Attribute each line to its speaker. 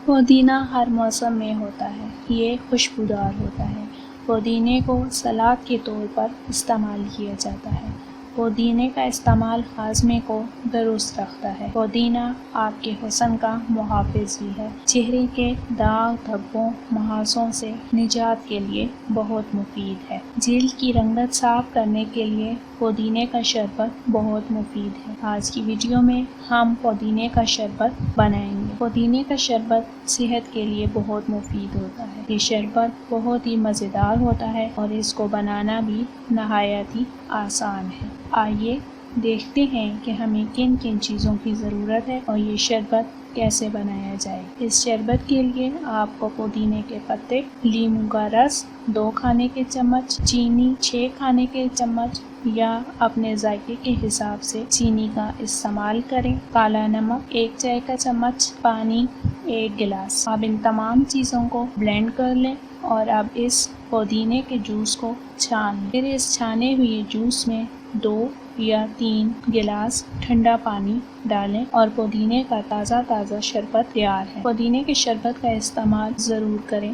Speaker 1: پودینہ ہر موسم میں ہوتا ہے، یہ خوشبودار ہوتا ہے۔ پودینے کو سلاد کے طور پر استعمال کیا جاتا ہے۔ پودینے کا استعمال ہاضمے کو درست رکھتا ہے۔ پودینہ آپ کے حسن کا محافظ بھی ہے۔ چہرے کے داغ دھبوں محاسوں سے نجات کے لیے بہت مفید ہے۔ جلد کی رنگت صاف کرنے کے لیے پودینے کا شربت بہت مفید ہے۔ آج کی ویڈیو میں ہم پودینے کا شربت بنائیں گے۔ پودینے کا شربت صحت کے لیے بہت مفید ہوتا ہے۔ یہ شربت بہت ہی مزیدار ہوتا ہے اور اس کو بنانا بھی نہایت ہی آسان ہے۔ آئیے دیکھتے ہیں کہ ہمیں کن کن چیزوں کی ضرورت ہے اور یہ شربت کیسے بنایا جائے۔ اس شربت کے لیے آپ کو پودینے کے پتے، لیموں کا رس 2 کھانے کے چمچ، چینی 6 کھانے کے چمچ یا اپنے ذائقے کے حساب سے چینی کا استعمال کریں، کالا نمک 1 چائے کا چمچ، پانی 1 گلاس۔ اب ان تمام چیزوں کو بلینڈ کر لیں اور اب اس پودینے کے جوس کو چھان لیں۔ پھر اس چھانے ہوئے جوس میں 2 یا 3 گلاس ٹھنڈا پانی ڈالیں اور پودینے کا تازہ شربت تیار ہے۔ پودینے کے شربت کا استعمال ضرور کریں۔